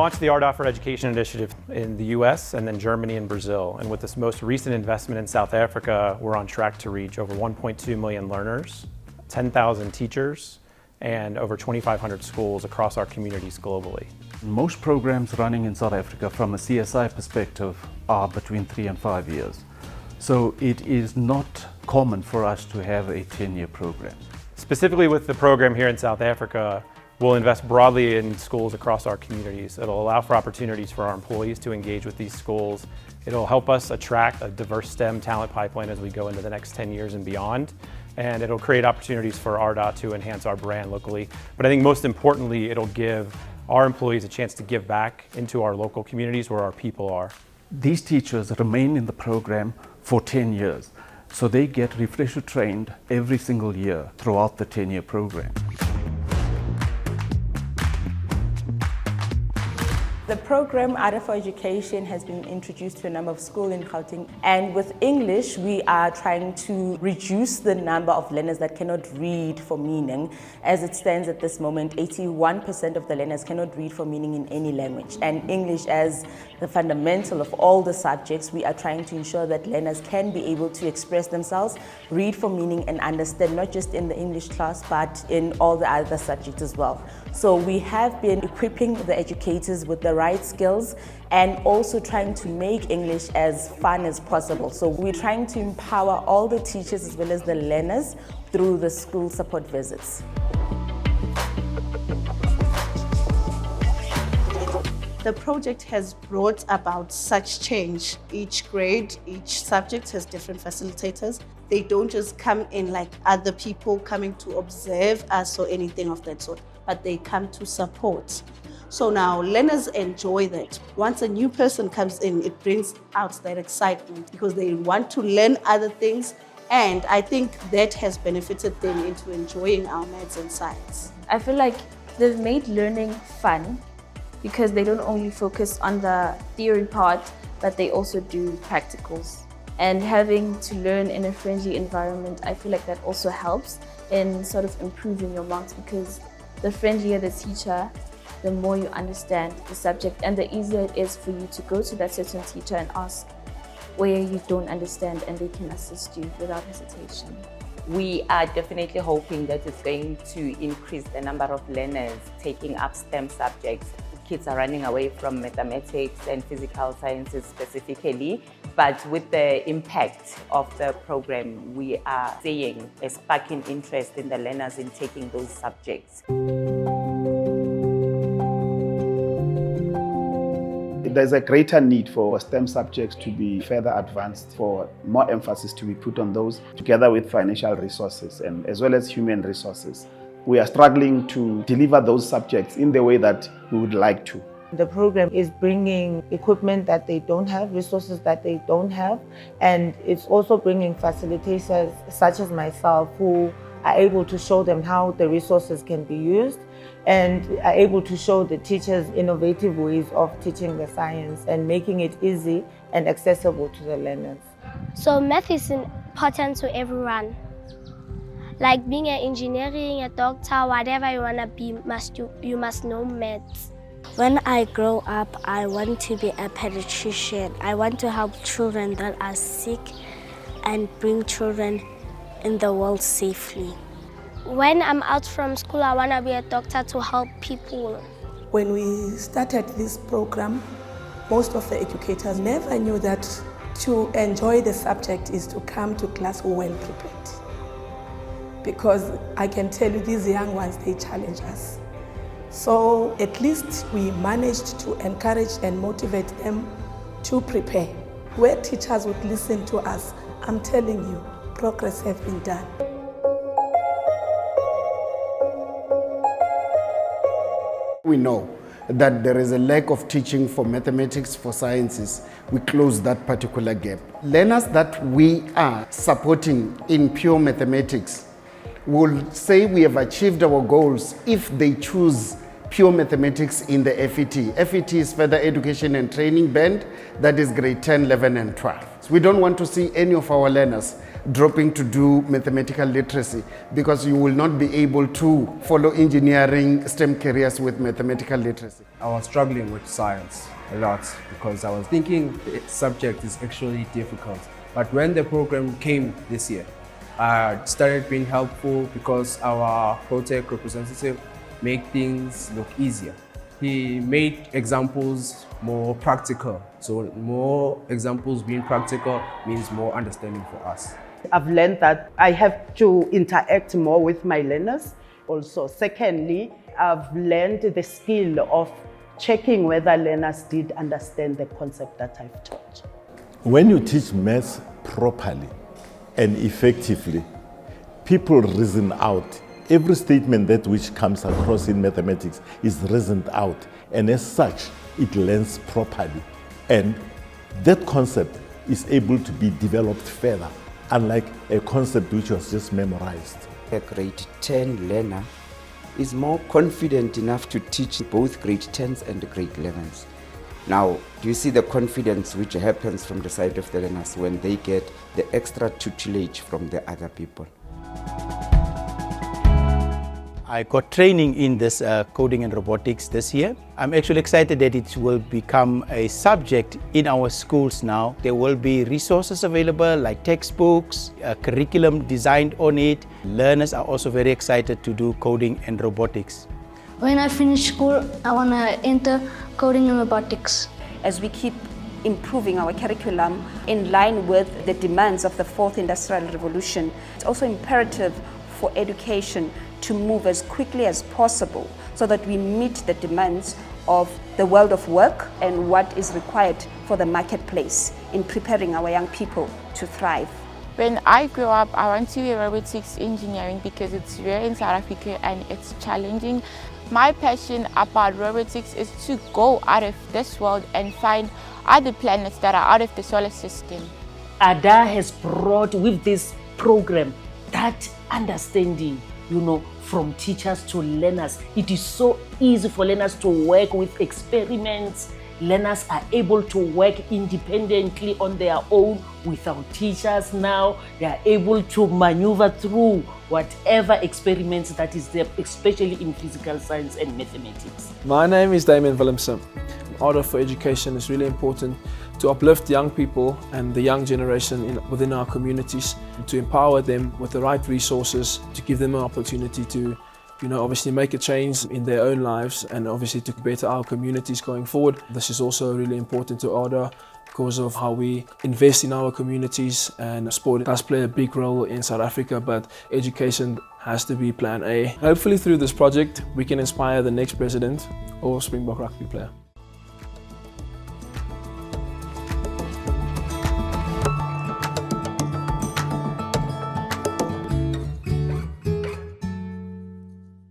launched the Ardagh for Education initiative in the US and then Germany and Brazil. And with this most recent investment in South Africa, we're on track to reach over 1.2 million learners, 10,000 teachers, and over 2,500 schools across our communities globally. Most programs running in South Africa from a CSI perspective are between 3 and 5 years. So it is not common for us to have a 10-year program. Specifically with the program here in South Africa, we'll invest broadly in schools across our communities. It'll allow for opportunities for our employees to engage with these schools. It'll help us attract a diverse STEM talent pipeline as we go into the next 10 years and beyond. And it'll create opportunities for Ardagh to enhance our brand locally. But I think most importantly, it'll give our employees a chance to give back into our local communities where our people are. These teachers remain in the program for 10 years. So they get refresher trained every single year throughout the 10-year program. The program Ardagh for Education has been introduced to a number of schools in Gauteng, and with English we are trying to reduce the number of learners that cannot read for meaning. As it stands at this moment, 81% of the learners cannot read for meaning in any language, and English as the fundamental of all the subjects, we are trying to ensure that learners can be able to express themselves, read for meaning and understand, not just in the English class but in all the other subjects as well. So we have been equipping the educators with the right skills and also trying to make English as fun as possible. So we're trying to empower all the teachers as well as the learners through the school support visits. The project has brought about such change. Each grade, each subject has different facilitators. They don't just come in like other people coming to observe us or anything of that sort, but they come to support. So now learners enjoy that. Once a new person comes in, it brings out that excitement because they want to learn other things, and I think that has benefited them into enjoying our maths and science. I feel like they've made learning fun because they don't only focus on the theory part, but they also do practicals. And having to learn in a friendly environment, I feel like that also helps in sort of improving your marks, because the friendlier the teacher, the more you understand the subject and the easier it is for you to go to that certain teacher and ask where you don't understand, and they can assist you without hesitation. We are definitely hoping that it's going to increase the number of learners taking up STEM subjects. Kids are running away from mathematics and physical sciences specifically, but with the impact of the program, we are seeing a sparking interest in the learners in taking those subjects. There's a greater need for STEM subjects to be further advanced, for more emphasis to be put on those, together with financial resources and as well as human resources. We are struggling to deliver those subjects in the way that we would like to. The program is bringing equipment that they don't have, resources that they don't have, and it's also bringing facilitators such as myself who are able to show them how the resources can be used and are able to show the teachers innovative ways of teaching the science and making it easy and accessible to the learners. So math is important to everyone. Like being an engineering, a doctor, whatever you want to be, you must know maths. When I grow up, I want to be a pediatrician. I want to help children that are sick and bring children in the world safely. When I'm out from school, I want to be a doctor to help people. When we started this program, most of the educators never knew that to enjoy the subject is to come to class well prepared. Because I can tell you, these young ones, they challenge us. So at least we managed to encourage and motivate them to prepare. Where teachers would listen to us, I'm telling you, progress has been done. We know that there is a lack of teaching for mathematics, for sciences. We close that particular gap. Learners that we are supporting in pure mathematics will say we have achieved our goals if they choose pure mathematics in the FET. FET is Further Education and Training Band, that is grade 10, 11 and 12. So we don't want to see any of our learners dropping to do mathematical literacy, because you will not be able to follow engineering STEM careers with mathematical literacy. I was struggling with science a lot because I was thinking the subject is actually difficult. But when the program came this year, I started being helpful because our project representative made things look easier. He made examples more practical. So more examples being practical means more understanding for us. I've learned that I have to interact more with my learners. Also, secondly, I've learned the skill of checking whether learners did understand the concept that I've taught. When you teach maths properly and effectively, people reason out. Every statement that which comes across in mathematics is reasoned out, and as such, it learns properly. And that concept is able to be developed further, unlike a concept which was just memorized. A grade 10 learner is more confident enough to teach both grade 10s and grade 11s. Now, do you see the confidence which happens from the side of the learners when they get the extra tutelage from the other people? I got training in this coding and robotics this year. I'm actually excited that it will become a subject in our schools now. There will be resources available like textbooks, a curriculum designed on it. Learners are also very excited to do coding and robotics. When I finish school, I want to enter coding and robotics. As we keep improving our curriculum in line with the demands of the fourth industrial revolution, it's also imperative for education to move as quickly as possible so that we meet the demands of the world of work and what is required for the marketplace in preparing our young people to thrive. When I grow up, I want to be robotics engineering because it's rare in South Africa and it's challenging. My passion about robotics is to go out of this world and find other planets that are out of the solar system. Ardagh has brought with this program that understanding, from teachers to learners. It is so easy for learners to work with experiments. Learners are able to work independently on their own without teachers now. They are able to maneuver through whatever experiments that is there, especially in physical science and mathematics. My name is Damien Willemsen. Ardagh for Education is really important to uplift young people and the young generation within our communities, to empower them with the right resources, to give them an opportunity to obviously make a change in their own lives and obviously to better our communities going forward. This is also really important to Ardagh because of how we invest in our communities, and sport does play a big role in South Africa, but education has to be plan A. Hopefully through this project we can inspire the next president or Springbok rugby player.